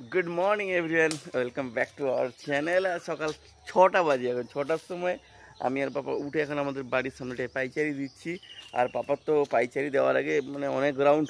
Good morning everyone, welcome back to our channel. আর সকাল 6টা বাজে, এখন 6টার সময় আমি আর পাপা উঠে এখন আমাদের বাড়ির সামনেটায় পাইচারি দিচ্ছি। আর পাপার তো পাইচারি দেওয়ার আগে অনেক রাউন্ড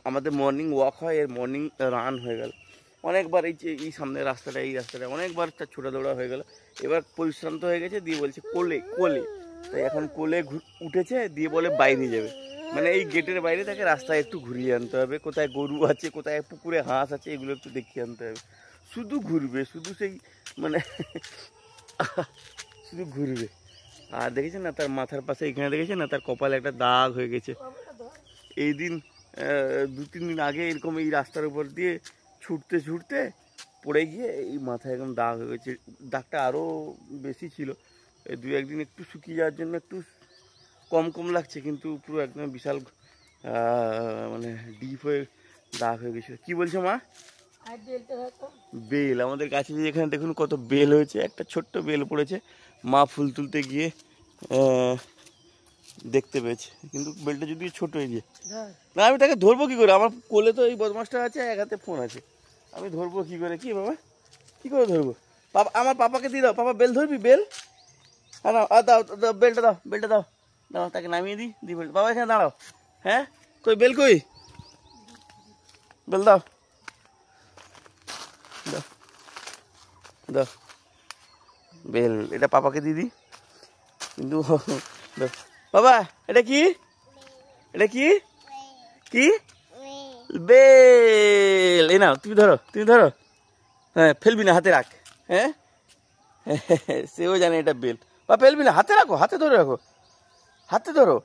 আমাদের মর্নিং ওয়াক হয়, এর মর্নিং রান হয়ে গেল অনেকবার। এই সামনের রাস্তাটা, এই রাস্তাটা অনেকবার তার ছোটা দৌড়া হয়ে গেল। এবার পরিশ্রান্ত হয়ে গেছে, দিয়ে বলছে কোলে কোলে, তাই এখন কোলে উঠেছে, দিয়ে বলে বাইরে যাবে। এই গেটের বাইরে তাকে রাস্তায় একটু ঘুরিয়ে আনতে হবে, কোথায় গরু আছে, কোথায় পুকুরে হাঁস আছে, এগুলো একটু দেখিয়ে আনতে হবে। শুধু ঘুরবে, শুধু সেই শুধু ঘুরবে। আর দেখেছেন না তার মাথার পাশে, এখানে দেখেছেন না তার কপালে একটা দাগ হয়ে গেছে। এই দিন 2-3 দিন আগে এরকম এই রাস্তার উপর দিয়ে ছুটতে ছুটতে পড়ে গিয়ে এই মাথায় একদম দাগ হয়ে গেছে। দাগটা আরও বেশি ছিল। এই 2-1 দিন একটু শুকিয়ে যাওয়ার জন্য একটু কম কম লাগছে, কিন্তু পুরো একদম বিশাল ডিপ হয়ে দাগ হয়ে গেছিল। কি বলছো মা? বেল আমাদের কাছে, যেখানে দেখুন কত বেল হয়েছে, একটা ছোট্ট বেল পড়েছে। মা ফুল তুলতে গিয়ে দেখতে পেয়েছে, কিন্তু বেলটা যদি ছোট হয়ে গিয়ে, না আমি তাকে ধরবো কি করে? আমার কোলে তো এই বদমাসটা আছে, এক হাতে ফোন আছে, আমি ধরবো কি করে? কি বাবা, কি করে ধরবো? পাপা, আমার পাপাকে দিয়ে দাও। পাপা বেল ধরবি? বেল দাও, বেলটা দাও, বেলটা দাও, দাও তাকে নামিয়ে দিই বেল। বাবা এখানে দাঁড়াও। হ্যাঁ কই বেল, কই বেল? দাও দাও দাও বেল, এটা পাপাকে দিয়ে দিই। কিন্তু বাবা এটা কি, এটা কি কি বেল? এই নাও, তুমি ধরো, তুমি ধরো। হ্যাঁ ফেলবি না, হাতে রাখ। হ্যাঁ সেও জানে এটা বেল। বা ফেলবি না, হাতে রাখো, হাতে ধরে রাখো, হাতে ধরো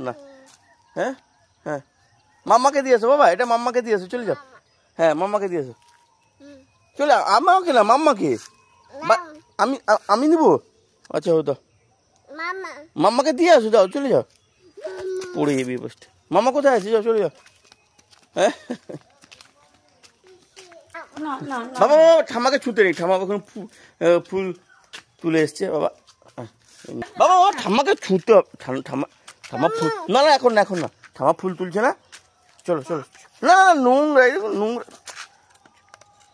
না। হ্যাঁ হ্যাঁ মাম্মাকে দিয়েছো বাবা, এটা মাম্মাকে দিয়েছো, চলে যাও। হ্যাঁ মাম্মাকে দিয়েছো, চলে আমাকে না, মাম্মাকে। আমি আমি নিবো। আচ্ছা ও দাও, মাম্মাকে দিয়ে আসো, যাও চলে যাও, পড়ে যাবি বসতে। মাম্মা কোথায় আছে? যাও চলে যাও। হ্যাঁ বাবা, বাবা ঠামাকে ছুতে নেই, ঠামা এখন ফুল তুলে এসছে। বাবা বাবা, বাবা ঠাম্মাকে ছুঁতে, ঠাম্মা ঠাম্মা ফুল, না না এখন না, এখন না, ঠাম্মা ফুল তুলছে না। চলো চলো, না না নোংরা, এরকম নোংরা।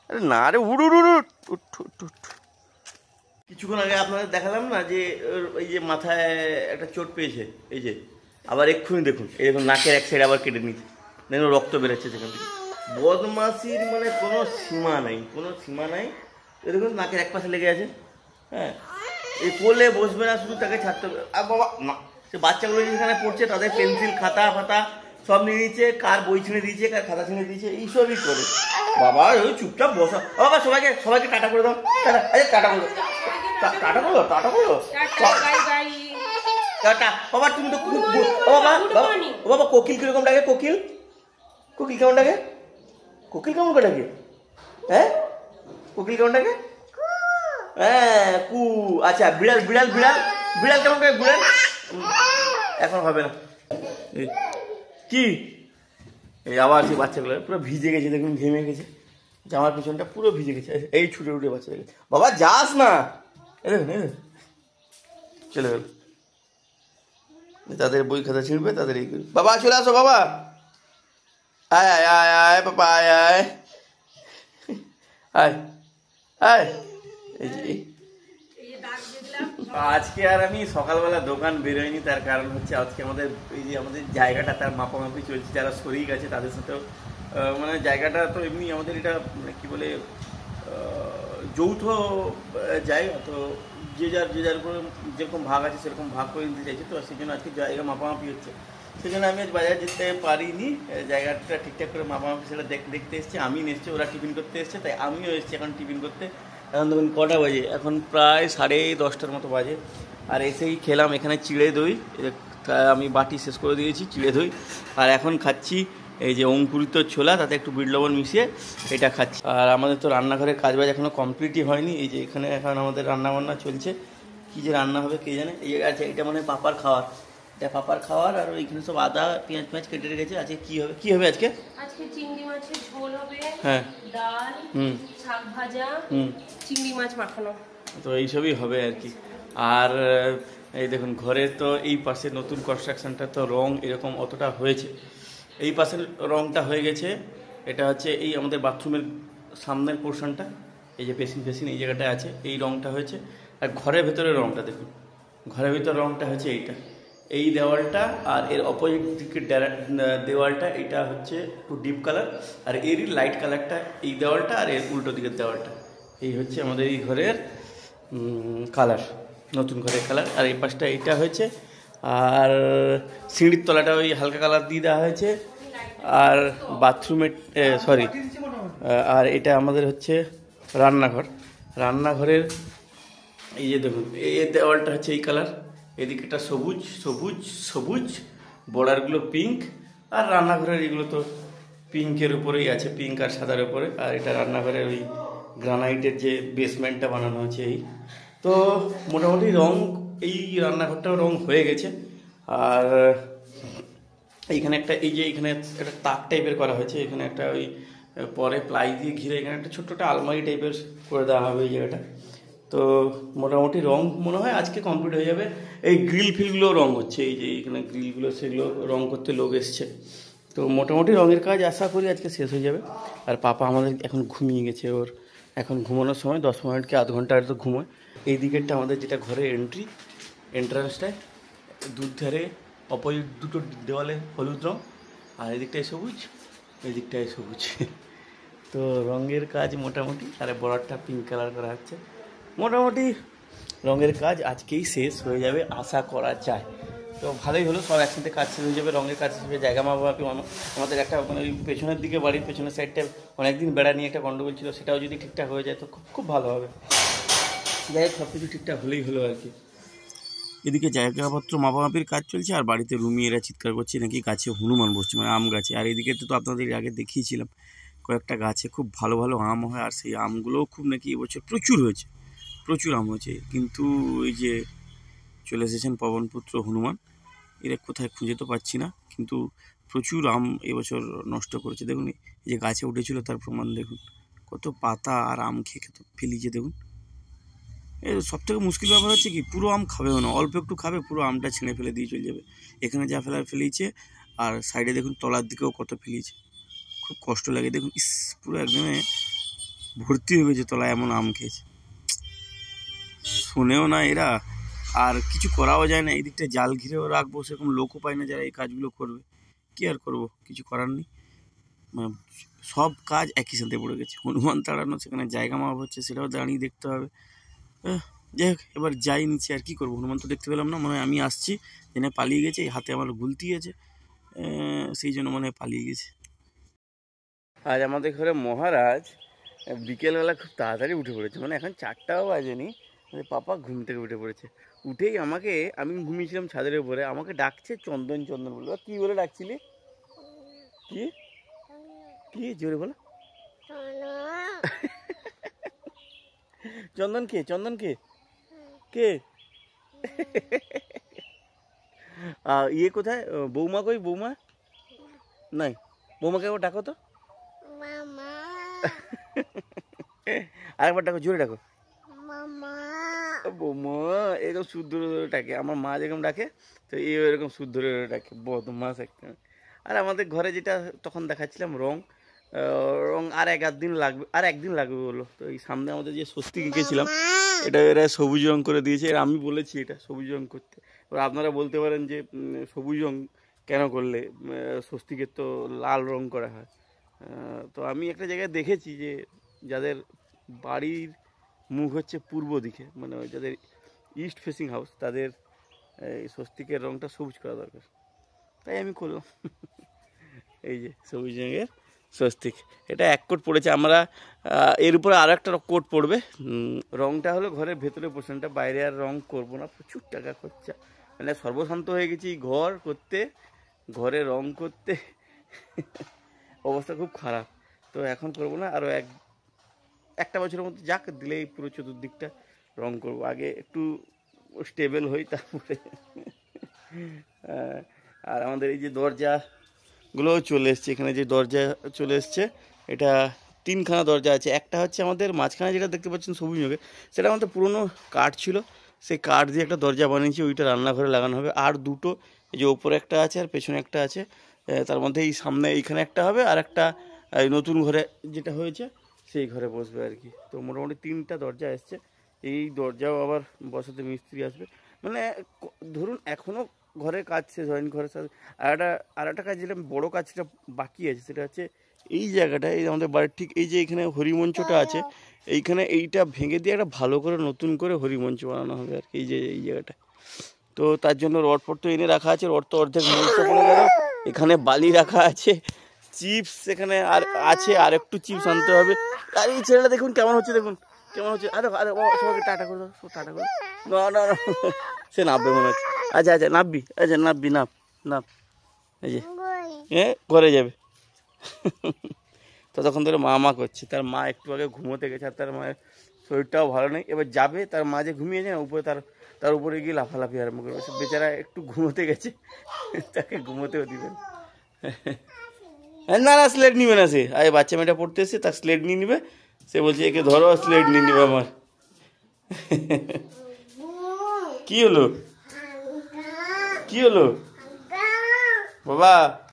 আরে না রে, উঠ উঠ উঠ উঠ উঠ উঠ। কিছুক্ষণ আগে আপনাদের দেখালাম না যে এই যে মাথায় একটা চোট পেয়েছে, এই যে আবার এক্ষুনি দেখুন, এই দেখুন নাকের এক সাইড আবার কেটে নিচ্ছে, দেখুন রক্ত বেরোচ্ছে সেখান থেকে। বদমাসির কোনো সীমা নাই, কোনো সীমা নাই। এই দেখুন নাকের এক পাশে লেগে আছে। হ্যাঁ এই কোলে বসবে না, শুধু তাকে ছাড়তে হবে। আর বাবা না, সে বাচ্চাগুলো যেখানে পড়ছে তাদের পেন্সিল খাতা ফাতা সব নিয়ে দিচ্ছে, কার বই ছিঁড়ে দিয়েছে, কার খাতা ছিঁড়ে দিয়েছে, এইসবই করে। বাবা ওই চুপচাপ বসা। বাবা সবাইকে সবাইকে টাটা করে দাও, টাটা, আরে টাটা করে দাও, টাটা করো, টাটা করো, টাটা। বাবা তুমি তো বাবা, বাবা কোকিল কিরকম ডাকে? কোকিল, কোকিল কেমন ডাকে? কোকিল কেমন করে ডাকে? হ্যাঁ কোকিল কেমন ডাকে? হ্যাঁ কু। আচ্ছা বিড়াল, বিড়াল বিড়াল বিড়াল কেমন করে? বিড়াল এখন হবে না। কি এই আবার সেই বাচ্চাগুলো পুরো ভিজে গেছে, দেখুন ঘেমে গেছে, জামার পিছনটা পুরো ভিজে গেছে, এই ছুটে উঠে বাচ্চা গেছে। বাবা যাস না, এই দেখুন চলে গেল। তাদের বই খাতা ছিঁড়বে, তাদের এই করবে। বাবা চলে আসো বাবা, আয় আয় আয় আয় বাবা, আয় আয় আয় আয়। এই যে আজকে আর আমি সকালবেলা দোকান বেরোয়নি, তার কারণ হচ্ছে আজকে আমাদের এই যে আমাদের জায়গাটা তার মাপামাপি চলছে, যারা শরিক আছে তাদের সাথেও। জায়গাটা তো এমনি আমাদের এটা কি বলে যৌথ জায়গা, তো যে যার উপরে যেরকম ভাগ আছে সেরকম ভাগ করে নিতে চাইছে। তো সেই জন্য আজকে জায়গা মাপামাপি হচ্ছে, সেই জন্য আমি আজ বাজারে যেতে পারিনি। জায়গাটা ঠিকঠাক করে মাপামাপি সেটা দেখতে এসছে। আমি এসছি, ওরা টিফিন করতে এসছে, তাই আমিও এসছি এখন টিফিন করতে। এখন দেখুন কটা বাজে, এখন প্রায় 10:30 মতো বাজে। আর এসেই খেলাম এখানে চিড়ে দই, আমি বাটি শেষ করে দিয়েছি চিড়ে দই। আর এখন খাচ্ছি এই যে অঙ্কুরিত ছোলা, তাতে একটু বিট লবণ মিশিয়ে এটা খাচ্ছি। আর আমাদের তো রান্নাঘরের কাজবাজ এখনও কমপ্লিটই হয়নি। এই যে এখানে এখন আমাদের রান্নাবান্না চলছে, কী যে রান্না হবে কে জানে। এই আছে এটা পাপার খাওয়ার, এটা পাপার খাওয়ার। আর ওইখানে সব আদা পেঁয়াজ পেঁয়াজ কেটে রেখেছে। আজকে কী হবে, কী হবে আজকে? আজকে চিংড়ি মাছের ঝোল হবে, হ্যাঁ ডাল, শাক ভাজা, চিংড়ি মাছ মাখানো, তো এইসবই হবে আর কি। আর এই দেখুন ঘরের তো এই পাশে নতুন কনস্ট্রাকশনটা তো রং এরকম অতটা হয়েছে, এই পাশের রংটা হয়ে গেছে এটা হচ্ছে এই আমাদের বাথরুমের সামনের পোর্শনটা, এই যে বেসিন ফেসিন এই জায়গাটা আছে, এই রঙটা হয়েছে। আর ঘরের ভেতরের রঙটা দেখুন, ঘরের ভিতর রঙটা হচ্ছে এইটা, এই দেওয়ালটা আর এর অপোজিট দিকের দেওয়ালটা এটা হচ্ছে একটু ডিপ কালার, আর এরই লাইট কালারটা এই দেওয়ালটা, আর এর উল্টো দিকের দেওয়ালটা, এই হচ্ছে আমাদের এই ঘরের কালার, নতুন ঘরের কালার। আর এই পাশটা এইটা হয়েছে, আর সিঁড়ির তলাটা ওই হালকা কালার দিয়ে দেওয়া হয়েছে। আর বাথরুমের আর এটা আমাদের হচ্ছে রান্নাঘর। রান্নাঘরের এই যে দেখুন, এই দেওয়ালটা হচ্ছে এই কালার, এদিকে একটা সবুজ সবুজ সবুজ, বর্ডারগুলো পিঙ্ক, আর রান্নাঘরের এগুলো তো পিঙ্কের উপরেই আছে, পিঙ্ক আর সাদার উপরে। আর এটা রান্নাঘরের ওই গ্রানাইটের যে বেসমেন্টটা বানানো হচ্ছে এই। তো মোটামুটি রং, এই রান্নাঘরটাও রং হয়ে গেছে। আর এইখানে একটা, এই যে এখানে একটা তাক টাইপের করা হয়েছে, এখানে একটা ওই পরে প্লাই দিয়ে ঘিরে এখানে একটা ছোট্ট একটা আলমারি টাইপের করে দেওয়া হবে এই জায়গাটা। তো মোটামুটি রং মনে হয় আজকে কমপ্লিট হয়ে যাবে। এই গ্রিল ফিলগুলো রং হচ্ছে, এই যে এখানে গ্রিলগুলো সেগুলো রং করতে লোক এসছে। তো মোটামুটি রঙের কাজ আশা করি আজকে শেষ হয়ে যাবে। আর পাপা আমাদের এখন ঘুমিয়ে গেছে, ওর এখন ঘুমানোর সময় 10 মিনিট কি আধ ঘন্টা তো ঘুমোয়। এই দিকেরটা আমাদের যেটা ঘরের এন্ট্রান্সটায় দুধারে অপোজিট দুটো দেওয়ালে হলুদ রং, আর এদিকটায় সবুজ, এই দিকটায় সবুজ। তো রঙের কাজ মোটামুটি, আর বর্ডারটা পিঙ্ক কালার করা হচ্ছে। মোটামুটি রঙের কাজ আজকেই শেষ হয়ে যাবে আশা করা যায়। তো ভালোই হলো, সব একসাথে কাজ শেষ হয়ে যাবে, রঙের কাজ শেষ হয়ে জায়গা মাপামাপি। আমাদের একটা মানে ওই পেছনের দিকে, বাড়ির পেছনের সাইডটা অনেকদিন বেড়া নিয়ে একটা গন্ডগোল ছিল, সেটাও যদি ঠিকঠাক হয়ে যায় তো খুব খুব ভালো হবে। যাই হোক, সব কিছু ঠিকঠাক হলেই হলো আর কি। এদিকে জায়গাপত্র মাপামাপির কাজ চলছে, আর বাড়িতে রুমি এরা চিৎকার করছে নাকি গাছে হনুমান বসছে, মানে আম গাছে। আর এদিকে তো আপনাদের আগে দেখিয়েছিলাম কয়েকটা গাছে খুব ভালো ভালো আম হয়, আর সেই আমগুলোও খুব নাকি এবছর প্রচুর হয়েছে, প্রচুর আম হয়েছে। কিন্তু এই যে চলে এসেছেন পবনপুত্র হনুমান, এরা কোথায় খুঁজে তো পাচ্ছি না, কিন্তু প্রচুর আম এবছর নষ্ট করেছে। দেখুন এই যে গাছে উঠেছিল তার প্রমাণ দেখুন, কত পাতা আর আম খেয়ে খেতে ফেলিছে দেখুন। এর সবথেকে মুশকিল ব্যাপার হচ্ছে কি, পুরো আম খাবেও না, অল্প একটু খাবে, পুরো আমটা ছিঁড়ে ফেলে দিয়ে চলে যাবে। এখানে যা ফেলার ফেলিয়েছে, আর সাইডে দেখুন তলার দিকেও কত ফেলিয়েছে, খুব কষ্ট লাগে দেখুন। ইস, পুরো একদম ভর্তি হয়ে গেছে তলায়, এমন আম খেয়েছে। শোনেও না এরা, আর কিছু করাও যায় না। এই দিকটা জাল ঘিরেও রাখবো, সেরকম লোকও পাই না যারা এই কাজগুলো করবে। কী আর করবো, কিছু করার নেই। মানে সব কাজ একই সাথে পড়ে গেছে, হনুমান তাড়ানো, সেখানে জায়গা মাপ হচ্ছে, সেটাও দাঁড়িয়ে দেখতে হবে। যাই হোক, এবার যাই নিচে, আর কি করবো, হনুমান তো দেখতে পেলাম না, মনে হয় আমি আসছি জেনে পালিয়ে গেছে। এই হাতে আমার গুলতি আছে, সেই জন্য মনে হয় পালিয়ে গেছে। আজ আমাদের ঘরে মহারাজ বিকেলবেলা খুব তাড়াতাড়ি উঠে পড়েছে, মানে এখন 4টাও বাজেনি, পাপা ঘুম থেকে উঠে পড়েছে। উঠেই আমাকে, আমি ঘুমিয়েছিলাম ছাদের উপরে, আমাকে ডাকছে চন্দন চন্দন বলে। কী বলে ডাকছিলি? কি কি জোরে বলো। চন্দন কে? চন্দন কে? কে? ইয়ে কোথায়? বৌমা কই? বৌমা নাই, বৌমাকে একবার ডাকো তো। আরেকবার ডাকো, জোরে ডাকো। বৌমা এরকম সুদ ধরে ধরে ডাকে, আমার মা যেরকম ডাকে, তো এরকম সুদ ধরে ধরে ডাকে, বদমাস একটা। আর আমাদের ঘরে যেটা তখন দেখাচ্ছিলাম রং, আর একদিন লাগবে বলো। তো এই সামনে আমাদের যে স্বস্তিক এঁকেছিলাম, এটা এরা সবুজ রং করে দিয়েছে। আর আমি বলেছি এটা সবুজ রং করতে। এবার আপনারা বলতে পারেন যে সবুজ রং কেন করলে, স্বস্তিকের তো লাল রং করা হয়। তো আমি একটা জায়গায় দেখেছি যে যাদের বাড়ির মুখ হচ্ছে পূর্ব দিকে, মানে যাদের ইস্ট ফেসিং হাউস, তাদের এই স্বস্তিকের রংটা সবুজ করা দরকার, তাই আমি করলাম। এই যে সবুজ রঙের স্বস্তিক, এটা এক কোট পড়েছে। আমরা এর উপরে আরও একটা কোট পড়বে। রংটা হলো ঘরের ভেতরে পোর্শনটা, বাইরে আর রং করবো না, প্রচুর টাকা খরচা। মানে সর্বশান্ত হয়ে গেছি ঘর করতে, ঘরে রং করতে, অবস্থা খুব খারাপ। তো এখন করবো না, আরও একটা বছরের মধ্যে যাক, দিলেই পুরো চতুর্দিকটা রং করবো। আগে একটু স্টেবল হই, তারপরে। আর আমাদের এই যে দরজাগুলোও চলে এসছে, এখানে যে দরজা চলে এসছে, এটা 3খানা দরজা আছে। একটা হচ্ছে আমাদের মাঝখানে যেটা দেখতে পাচ্ছেন সবুজ রঙের, সেটা আমাদের পুরনো কাঠ ছিল, সেই কাঠ দিয়ে একটা দরজা বানিয়েছি, ওইটা রান্নাঘরে লাগানো হবে। আর দুটো, এই যে ওপরে একটা আছে আর পেছনে একটা আছে, তার মধ্যে এই সামনে এইখানে একটা হবে, আর একটা এই নতুন ঘরে যেটা হয়েছে সেই ঘরে বসবে আর কি। তো মোটামুটি 3টা দরজা এসছে, এই দরজাও আবার বসাতে মিস্ত্রি আসবে। মানে ধরুন এখনও ঘরের কাজ শেষ হয়নি, ঘরের সাথে আর একটা কাজ যেটা বড়ো কাজটা বাকি আছে, সেটা হচ্ছে এই জায়গাটা, এই আমাদের বাড়ির ঠিক এই যে এখানে হরিমঞ্চটা আছে, এইখানে এইটা ভেঙে দিয়ে একটা ভালো করে নতুন করে হরিমঞ্চ বানানো হবে আর কি, এই যে এই জায়গাটা। তো তার জন্য রড ফড তো এনে রাখা আছে, রড তো অর্ধেক মঞ্চ পড়ে গেল, এখানে বালি রাখা আছে, চিপস এখানে আর আছে, আর একটু চিপস আনতে হবে। আর এই ছেলেটা দেখুন কেমন হচ্ছে, দেখুন কেমন হচ্ছে। আরে আরে সবাইকে টাটা করে দাও, টাটা করে না না না, সে নামবে মনে হচ্ছে। আচ্ছা আচ্ছা নামবি, আচ্ছা নামবি, নাম নাম, এই যে ঘরে যাবে। ততক্ষণ ধরে মা করছে, তার মা একটু আগে ঘুমোতে গেছে, আর তার মায়ের শরীরটাও ভালো নেই। এবার যাবে, তার মা যে ঘুমিয়েছে না উপরে, তার উপরে গিয়ে লাফালাফি আরম্ভ করবে। বেচারা একটু ঘুমোতে গেছে, তাকে ঘুমোতেও দিবেন না। না স্লেট নিবে না সে, আরে বাচ্চা মেয়েটা পড়তে এসছে, তার স্লেট নিয়ে নিবে। সে বলছে একে ধরো, স্লেট নিয়ে নিবে আমার। কি হলো, কি হলো বাবা?